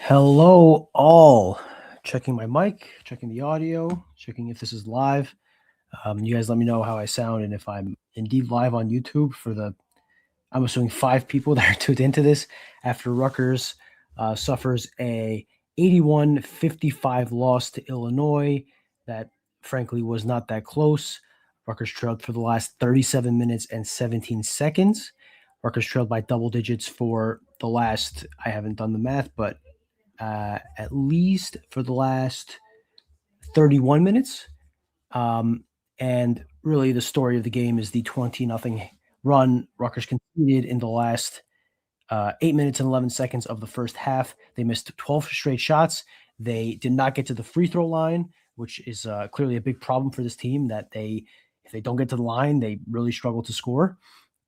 Hello, all. Checking my mic, checking the audio, checking if this is live. You guys let me know how I sound and if I'm indeed live on YouTube for I'm assuming 5 people that are tuned into this after Rutgers suffers a 81-55 loss to Illinois that frankly was not that close. Rutgers trailed for the last 37 minutes and 17 seconds. Rutgers trailed by double digits for the last, I haven't done the math, but at least for the last 31 minutes. And really, the story of the game is the 20-0 run Rutgers conceded in the last 8 minutes and 11 seconds of the first half. They missed 12 straight shots. They did not get to the free throw line, which is clearly a big problem for this team. If they don't get to the line, they really struggle to score,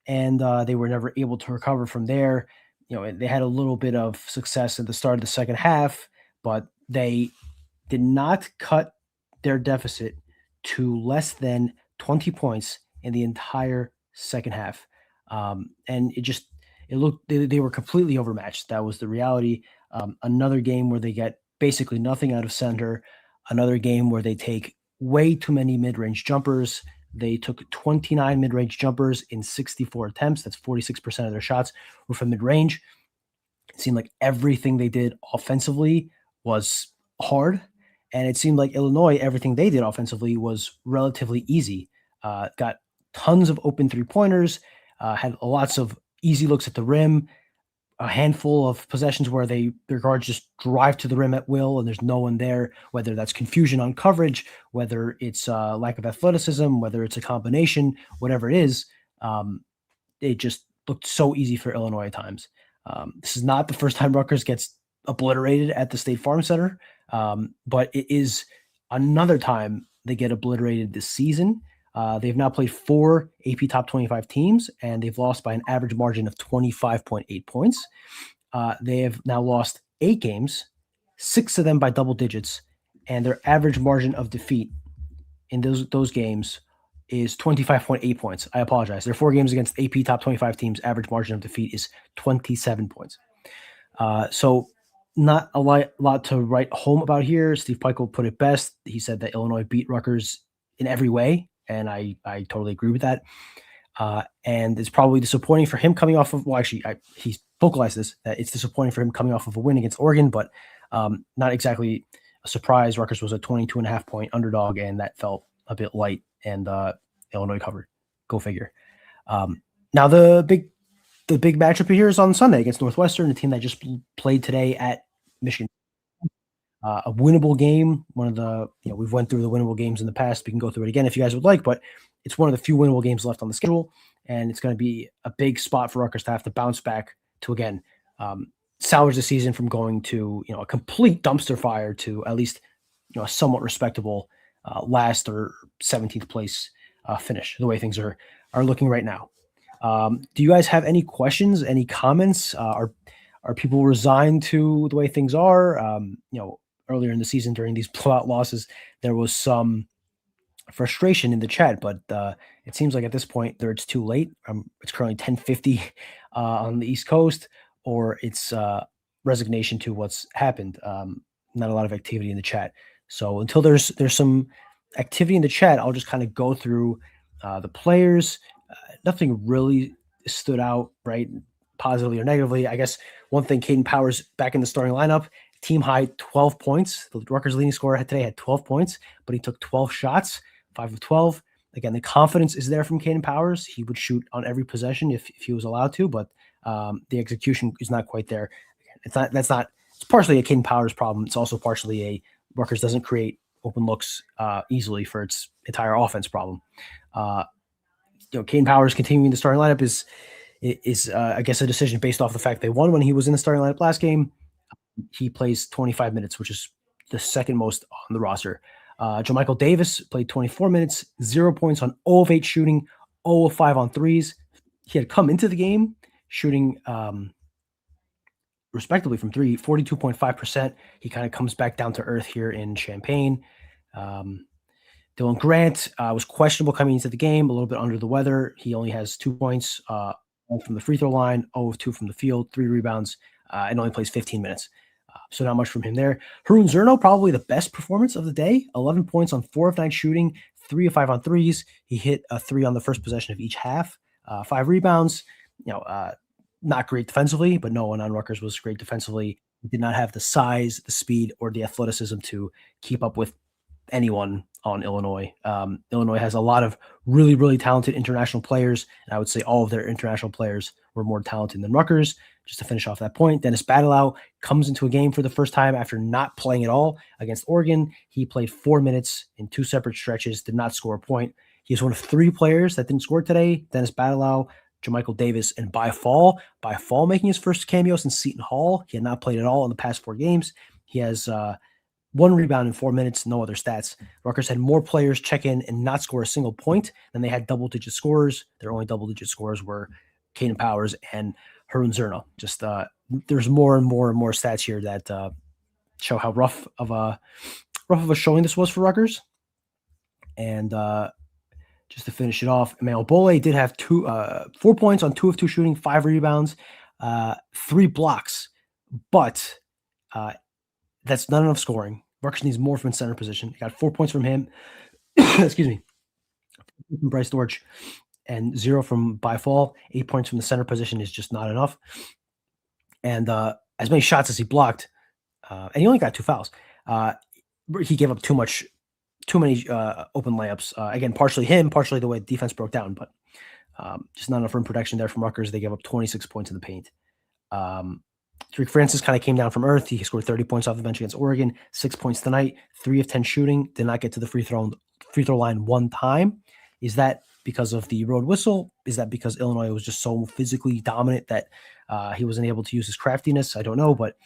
and they were never able to recover from there. They had a little bit of success at the start of the second half, but they did not cut their deficit to less than 20 points in the entire second half. And it looked, they were completely overmatched. That was the reality. Another game where they get basically nothing out of center, another game where they take way too many mid-range jumpers. They took 29 mid-range jumpers in 64 attempts. That's 46% of their shots were from mid-range. It seemed like everything they did offensively was hard. And it seemed like Illinois, everything they did offensively was relatively easy. Got tons of open three-pointers, had lots of easy looks at the rim, a handful of possessions where their guards just drive to the rim at will and there's no one there, whether that's confusion on coverage, whether it's lack of athleticism, whether it's a combination, whatever it is. It just looked so easy for Illinois at times. This is not the first time Rutgers gets obliterated at the State Farm Center, but it is another time they get obliterated this season. They've now played 4 AP Top 25 teams, and they've lost by an average margin of 25.8 points. They have now lost 8 games, 6 of them by double digits, and their average margin of defeat in those games is 25.8 points. I apologize. Their 4 games against AP Top 25 teams, average margin of defeat is 27 points. So not a lot to write home about here. Steve Peichel put it best. He said that Illinois beat Rutgers in every way, and I totally agree with that. And it's probably disappointing for him coming off of, he vocalized this, that it's disappointing for him coming off of a win against Oregon, but not exactly a surprise. Rutgers was a 22.5 point underdog, and that felt a bit light, and Illinois covered. Go figure. Now the big matchup here is on Sunday against Northwestern, the team that just played today at Michigan. A winnable game. One of the, we've went through the winnable games in the past. We can go through it again if you guys would like, but it's one of the few winnable games left on the schedule, and it's going to be a big spot for Rutgers to have to bounce back to, again, salvage the season from going to, a complete dumpster fire to at least, a somewhat respectable last or 17th place finish, the way things are looking right now. Do you guys have any questions, any comments? Are people resigned to the way things are? Earlier in the season during these blowout losses, there was some frustration in the chat, but it seems like at this point it's too late. It's currently 10:50 on the East Coast, or it's resignation to what's happened. Not a lot of activity in the chat. So until there's some activity in the chat, I'll just kind of go through the players. Nothing really stood out, right, positively or negatively. I guess one thing, Caden Powers back in the starting lineup, team high 12 points. The Rutgers leading scorer today had 12 points, but he took 12 shots, 5 of 12. Again, the confidence is there from Caden Powers. He would shoot on every possession if he was allowed to, but the execution is not quite there. It's partially a Caden Powers problem. It's also partially a Rutgers doesn't create open looks easily for its entire offense problem. Caden Powers continuing the starting lineup is I guess a decision based off the fact they won when he was in the starting lineup last game. He plays 25 minutes, which is the second most on the roster. JaMychal Davis played 24 minutes, 0 points on 0 of 8 shooting, 0 of 5 on threes. He had come into the game shooting respectively from 3, 42.5%. He kind of comes back down to earth here in Champaign. Dylan Grant was questionable coming into the game, a little bit under the weather. He only has 2 points, 1 from the free throw line, 0 of 2 from the field, 3 rebounds, and only plays 15 minutes. So not much from him there. Harun Zerno, probably the best performance of the day. 11 points on 4 of 9 shooting, 3 of 5 on threes. He hit a 3 on the first possession of each half. 5 rebounds. Not great defensively, but no one on Rutgers was great defensively. Did not have the size, the speed, or the athleticism to keep up with anyone on Illinois. Illinois has a lot of really, really talented international players, and I would say all of their international players were more talented than Rutgers. Just to finish off that point, Dennis Badalow comes into a game for the first time after not playing at all against Oregon. He played 4 minutes in 2 separate stretches, did not score a point. He is one of 3 players that didn't score today: Dennis Badalow, Jermichael Davis, and By Fall. By Fall making his first cameo since Seton Hall. He had not played at all in the past 4 games. He has 1 rebound in 4 minutes, no other stats. Rutgers had more players check in and not score a single point than they had double-digit scorers. Their only double-digit scorers were Caden Powers and Harun Zerno. Just there's more and more and more stats here that show how rough of a showing this was for Rutgers. And just to finish it off, Emmanuel Bole did have 4 points on 2 of 2 shooting, 5 rebounds, 3 blocks, but that's not enough scoring. Rutgers needs more from his center position. He got 4 points from him. Excuse me. From Bryce Dortch and 0 from By Fall. 8 points from the center position is just not enough. And as many shots as he blocked, and he only got 2 fouls. He gave up too many open layups. Again, partially him, partially the way the defense broke down, but just not enough rim protection there from Rutgers. They gave up 26 points in the paint. Tariq Francis kind of came down from earth. He scored 30 points off the bench against Oregon, 6 points tonight, 3 of 10 shooting, did not get to the free throw line 1 time. Is that because of the road whistle? Is that because Illinois was just so physically dominant that he wasn't able to use his craftiness? I don't know, but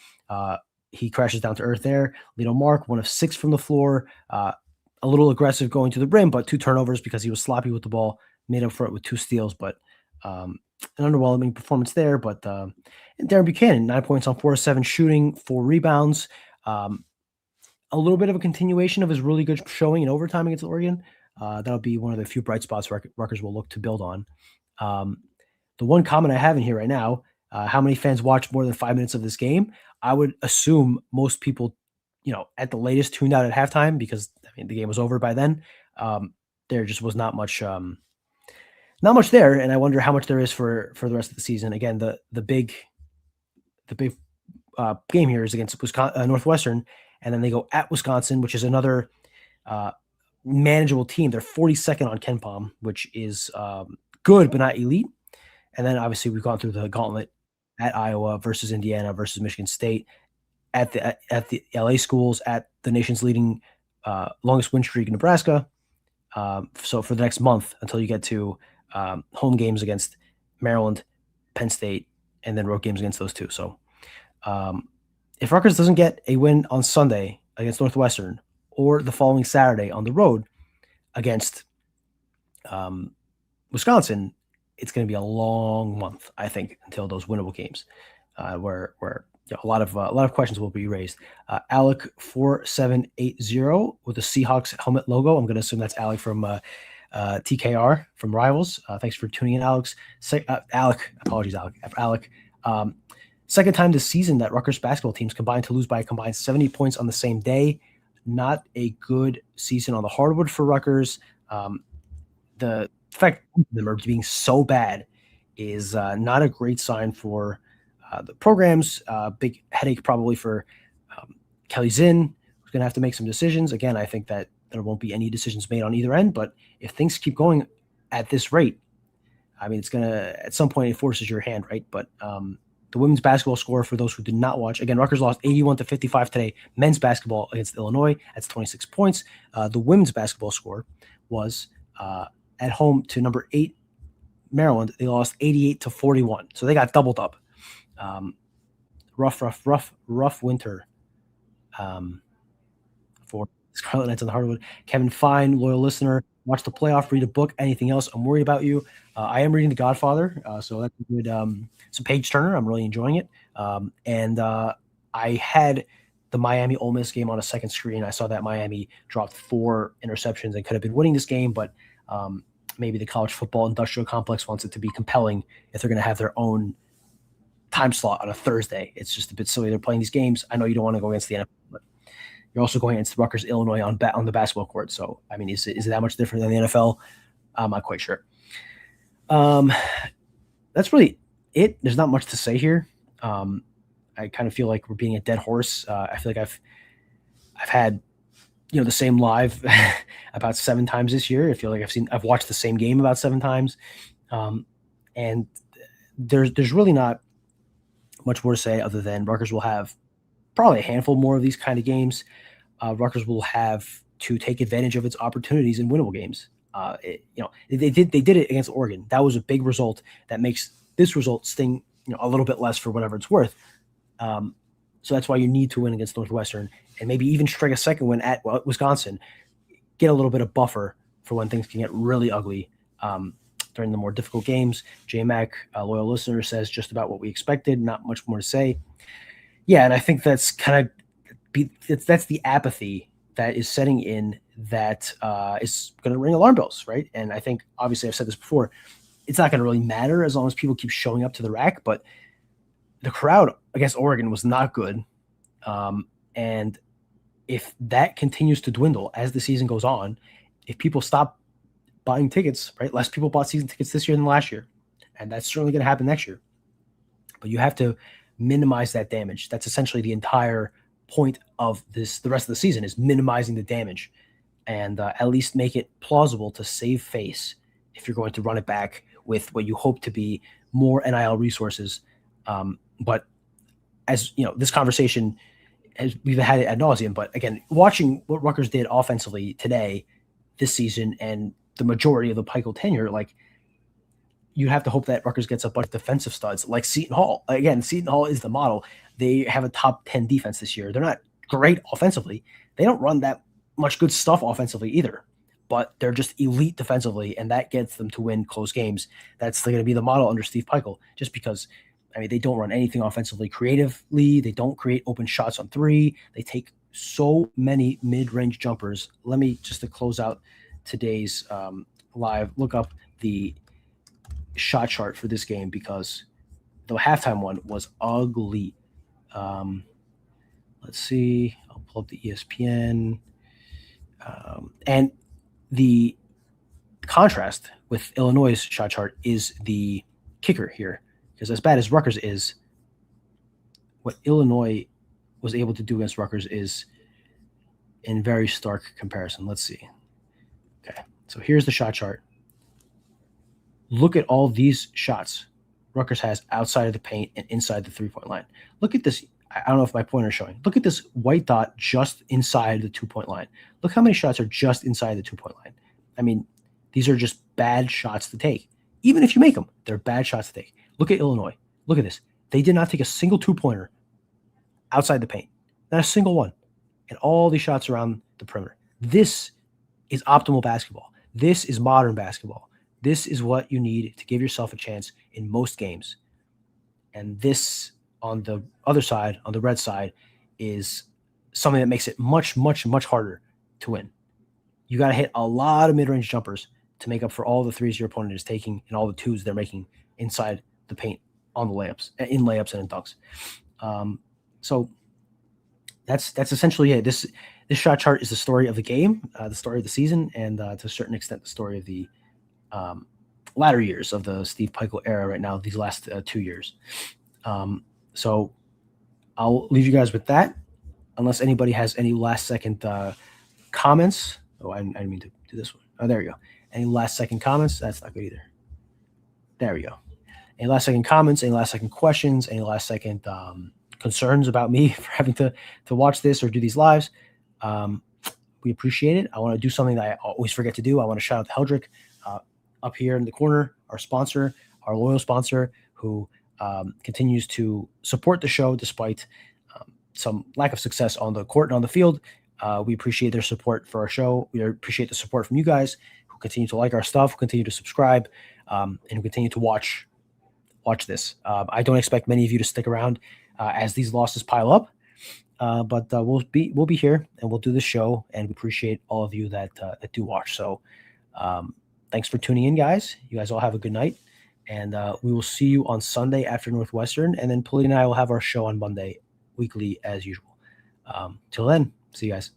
he crashes down to earth there. Lito Mark, 1 of 6 from the floor, a little aggressive going to the rim, but 2 turnovers because he was sloppy with the ball, made up for it with 2 steals, but an underwhelming performance there. But and Darren Buchanan, 9 points on 4 of 7 shooting, 4 rebounds. A little bit of a continuation of his really good showing in overtime against Oregon. That'll be one of the few bright spots Rutgers will look to build on. The one comment I have in here right now, how many fans watched more than 5 minutes of this game? I would assume most people, at the latest tuned out at halftime because the game was over by then. There just was not much there, and I wonder how much there is for the rest of the season. Again, the big game here is against Northwestern, and then they go at Wisconsin, which is another manageable team. They're 42nd on KenPom, which is good but not elite. And then obviously we've gone through the gauntlet at Iowa versus Indiana versus Michigan State, at the LA schools, at the nation's leading longest win streak in Nebraska. So for the next month until you get to home games against Maryland, Penn State, and then road games against those two. So if Rutgers doesn't get a win on Sunday against Northwestern or the following Saturday on the road against Wisconsin, it's going to be a long month, I think, until those winnable games, where a lot of questions will be raised. Alec 4780 with the Seahawks helmet logo. I'm going to assume that's Alec from TKR from Rivals. Thanks for tuning in, Alex. Alec, apologies, Alec. Second time this season that Rutgers basketball teams combined to lose by a combined 70 points on the same day. Not a good season on the hardwood for Rutgers. The fact that them are being so bad is not a great sign for the programs. Big headache probably for Kelly Zinn, who's going to have to make some decisions. Again, I think that there won't be any decisions made on either end, but if things keep going at this rate, it's going to, at some point, it forces your hand, right? But the women's basketball score, for those who did not watch, again, Rutgers lost 81-55 today. Men's basketball against Illinois, that's 26 points. The women's basketball score was at home to number 8 Maryland. They lost 88-41, so they got doubled up. Rough winter for Scarlet Knights on the hardwood. Kevin Fine, loyal listener, watch the playoff, read a book, anything else, I'm worried about you. I am reading The Godfather, so that's a good it's a page turner. I'm really enjoying it. And I had the Miami Ole Miss game on a second screen. I saw that Miami dropped 4 interceptions and could have been winning this game, but maybe the college football industrial complex wants it to be compelling if they're going to have their own time slot on a Thursday. It's just a bit silly. They're playing these games. I know you don't want to go against the NFL, but you're also going against Rutgers, Illinois on the basketball court. So, I mean, is it that much different than the NFL? I'm not quite sure. That's really it. There's not much to say here. I kind of feel like we're being a dead horse. I feel like I've had the same live about 7 times this year. I feel like I've watched the same game about 7 times, and there's really not much more to say other than Rutgers will have probably a handful more of these kind of games. Rutgers will have to take advantage of its opportunities in winnable games. They did it against Oregon. That was a big result that makes this result sting a little bit less for whatever it's worth. So that's why you need to win against Northwestern and maybe even strike a second win at Wisconsin. Get a little bit of buffer for when things can get really ugly during the more difficult games. J-Mac, a loyal listener, says just about what we expected. Not much more to say. Yeah, and I think that's that's the apathy that is setting in that is going to ring alarm bells, right? And I think, obviously, I've said this before, it's not going to really matter as long as people keep showing up to the rack, but the crowd against Oregon was not good. And if that continues to dwindle as the season goes on, if people stop buying tickets, right? Less people bought season tickets this year than last year. And that's certainly going to happen next year. But you have to minimize that damage. That's essentially the entire point of the rest of the season is minimizing the damage and at least make it plausible to save face if you're going to run it back with what you hope to be more NIL resources. But as you know, this conversation, we've had it ad nauseum, but again, watching what Rutgers did offensively today, this season, and the majority of the Pikiell tenure, like, you have to hope that Rutgers gets a bunch of defensive studs like Seton Hall. Again, Seton Hall is the model. They have a top 10 defense this year. They're not great offensively. They don't run that much good stuff offensively either, but they're just elite defensively, and that gets them to win close games. That's going to be the model under Steve Pikiell, just because, I mean, they don't run anything offensively creatively. They don't create open shots on three. They take so many mid-range jumpers. Let me, just to close out today's live, look up the shot chart for this game because the halftime one was ugly. Let's see. I'll pull up the ESPN. And the contrast with Illinois' shot chart is the kicker here. Because as bad as Rutgers is, what Illinois was able to do against Rutgers is in very stark comparison. Let's see. Okay, so here's the shot chart. Look at all these shots Rutgers has outside of the paint and inside the three-point line. Look at this. I don't know if my pointer is showing. Look at this white dot just inside the two-point line. Look how many shots are just inside the two-point line. I mean, these are just bad shots to take. Even if you make them, they're bad shots to take. Look at Illinois. Look at this. They did not take a single two-pointer outside the paint. Not a single one. And all these shots around the perimeter. This is optimal basketball. This is modern basketball. This is what you need to give yourself a chance in most games. And this, on the other side, on the red side, is something that makes it much, much, much harder to win. You got to hit a lot of mid-range jumpers to make up for all the threes your opponent is taking and all the twos they're making inside the paint on the layups, in layups and in dunks. So that's essentially it. This shot chart is the story of the game, the story of the season, and to a certain extent, the story of the latter years of the Steve Pikiell era right now, these last 2 years. So I'll leave you guys with that, unless anybody has any last-second comments. Oh, I didn't mean to do this one. Oh, there we go. Any last-second comments? That's not good either. There we go. Any last-second comments, any last-second questions, any last-second concerns about me for having to watch this or do these lives? We appreciate it. I want to do something that I always forget to do. I want to shout out to Heldrick up here in the corner, our sponsor, our loyal sponsor, who continues to support the show despite some lack of success on the court and on the field. We appreciate their support for our show. We appreciate the support from you guys who continue to like our stuff, who continue to subscribe, and who continue to watch this. I don't expect many of you to stick around as these losses pile up, but we'll be here and we'll do the show, and we appreciate all of you that do watch. So thanks for tuning in, guys. You guys all have a good night, And we will see you on Sunday after Northwestern. And then Polly and I will have our show on Monday weekly as usual. Till then, see you guys.